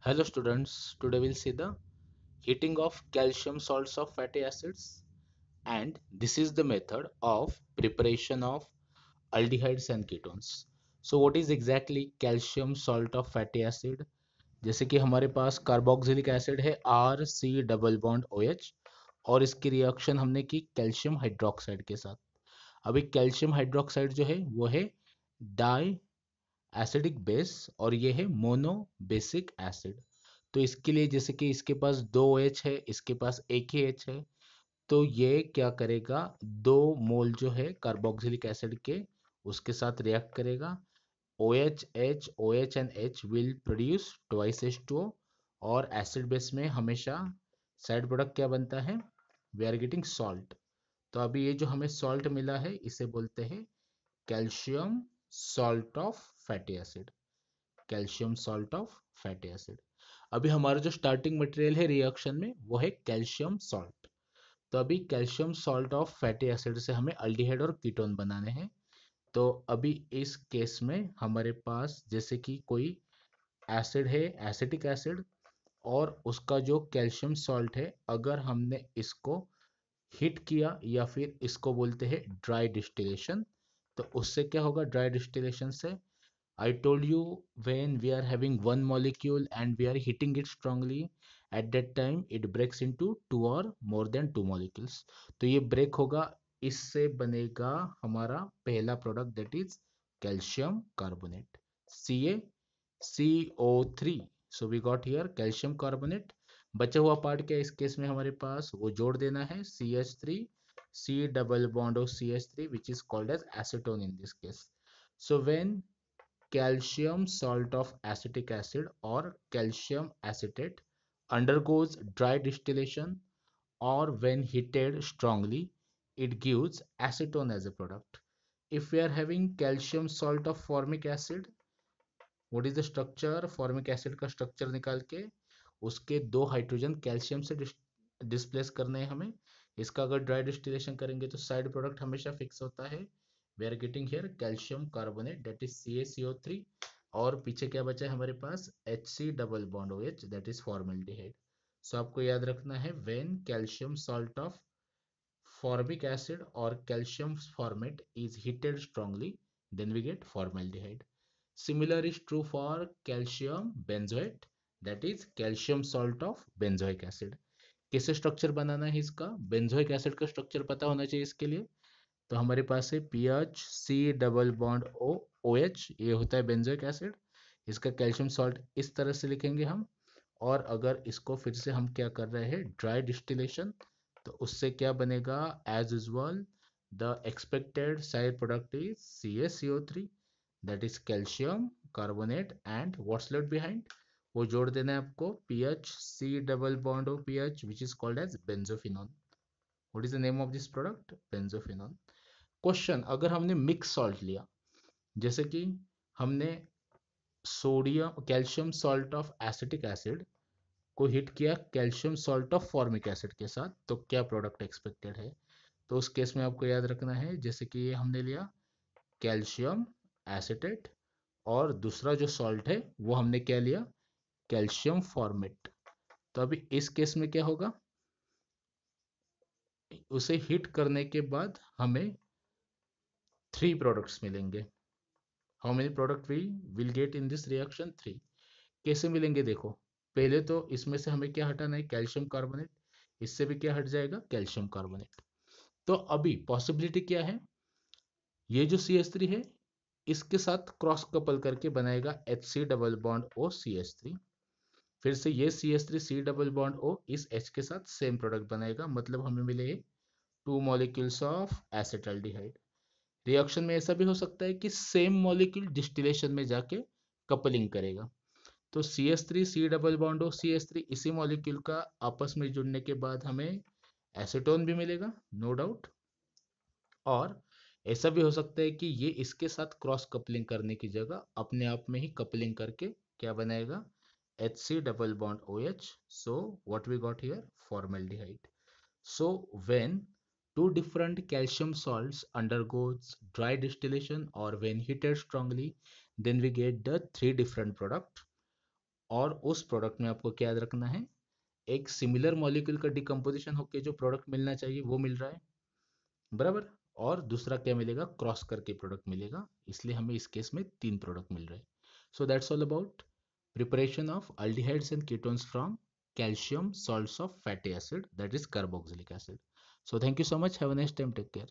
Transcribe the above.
Hello students, today we'll see the heating of calcium salts of fatty acids, and this is the method of preparation of aldehydes and ketones. So what is exactly calcium salt of fatty acid? जैसे कि हमारे पास carboxylic acid है RC double bond OH और इसकी reaction हमने की calcium hydroxide के साथ। अभी कैल्शियम हाइड्रोक्साइड जो है वो है डाई एसिडिक बेस और ये है मोनो बेसिक एसिड। तो इसके लिए जैसे कि इसके पास दो एच है, इसके पास एक ही एच है, तो ये क्या करेगा, दो मोल जो है कार्बोक्सिलिक एसिड के उसके साथ रिएक्ट करेगा। OH and H will produce twice H2O और एसिड बेस में हमेशा साइड प्रोडक्ट क्या बनता है, वी आर गेटिंग सॉल्ट। तो अभी ये जो हमें सॉल्ट मिला है इसे बोलते हैं calcium salt of fatty acid. Calcium salt of fatty acid. अभी हमारा जो स्टार्टिंग मटेरियल है रिएक्शन में वो है कैल्शियम सॉल्ट। तो अभी calcium salt of fatty acid से हमें अल्डिहाइड और कीटोन बनाने हैं। तो अभी इस केस में हमारे पास जैसे कि कोई एसिड है, एसिटिक एसिड, और उसका जो कैल्शियम सॉल्ट है अगर हमने इसको हीट किया या फिर इसको बोलते हैं ड्राई डिस्टिलेशन, तो उससे क्या होगा, ड्राई डिस्टिलेशन से I told you when we are having one molecule and we are heating it strongly, at that time it breaks into two or more than two molecules. तो ये break होगा, इससे बनेगा हमारा पहला product that is calcium carbonate CaCO3। So we got here calcium carbonate. बचा हुआ part क्या है इस केस में हमारे पास, वो जोड़ देना है CH3, C double bond of CH3 which is called as acetone in this case. So when calcium salt of acetic acid or calcium acetate undergoes dry distillation or when heated strongly, it gives acetone as a product. If we are having calcium salt of formic acid, what is the structure, formic acid का structure निकाल के उसके दो hydrogen calcium से displace करने हैं हमें। इसका अगर ड्राई डिस्टिलेशन करेंगे तो साइड प्रोडक्ट हमेशा फिक्स होता है। We are getting here calcium carbonate that is CaCO3, और पीछे क्या बचा है हमारे पास Hc double bond OH that is formaldehyde. So आपको याद रखना है when calcium salt of formic acid or calcium formate is heated strongly, then we get formaldehyde. Similar is true for calcium benzoate, that is calcium salt of benzoic acid. कैसे structure बनाना है इसका, benzoic acid का structure पता होना चाहिए इसके लिए। तो हमारे पास है PH C double bond OH, ये होता है बेंजोइक एसिड। इसका कैल्शियम सॉल्ट इस तरह से लिखेंगे हम। और अगर इसको फिर से हम क्या कर रहे हैं, ड्राई डिस्टिलेशन, तो उससे क्या बनेगा, as usual the expected side product is CaCO3 that is calcium carbonate and what's left behind, वो जोड़ देना है आपको PH C double bond O PH which is called as benzophenone. What is the name of this product, benzophenone. Question, अगर हमने mix salt लिया, जैसे कि हमने sodium calcium salt of acetic acid को हिट किया calcium salt of formic acid के साथ, तो क्या प्रोडक्ट एक्सपेक्टेड है। तो उस केस में आपको याद रखना है, जैसे कि ये हमने लिया कैल्शियम एसिटेट और दूसरा जो सॉल्ट है वो हमने क्या लिया, कैल्शियम फॉर्मेट। तो अभी इस केस में क्या होगा, उसे हिट करने के बाद हमें थ्री प्रोडक्ट्स मिलेंगे। How many product we will get in this reaction, three. कैसे मिलेंगे देखो, पहले तो इसमें से हमें क्या हटाना है, कैल्शियम कार्बोनेट। इससे भी क्या हट जाएगा, कैल्शियम कार्बोनेट। तो अभी पॉसिबिलिटी क्या है, ये जो CH3 है इसके साथ क्रॉस कपल करके बनाएगा Hc double bond O CH3। फिर से ये CH3 C double bond O इस H के साथ सेम प्रोडक्ट बनाएगा, मतलब हमें मिले two molecules of acetaldehyde. Reaction में ऐसा भी हो सकता है कि सेम मॉलिक्यूल डिस्टिलेशन में जाके कपलिंग करेगा। तो CH3 C double bond O CH3 इसी मॉलिक्यूल का आपस में जुड़ने के बाद हमें एसीटोन भी मिलेगा, नो डाउट। और ऐसा भी हो सकता है कि ये इसके साथ क्रॉस कपलिंग करने की जगह अपने आप में ही कपलिंग करके क्या बनाएगा, Hc double bond OH। So what we got here, formaldehyde. So when two different calcium salts undergoes dry distillation or when heated strongly, then we get the three different product. और उस product में आपको क्या याद रखना है, एक similar molecule का डिकम्पोजिशन होके जो प्रोडक्ट मिलना चाहिए वो मिल रहा है, बराबर। और दूसरा क्या मिलेगा, क्रॉस करके प्रोडक्ट मिलेगा, इसलिए हमें इस केस में 3 प्रोडक्ट मिल रहे हैं। So that's all about preparation of aldehydes and ketones from calcium salts of fatty acid, that is carboxylic acid. So thank you so much, have a nice time, take care.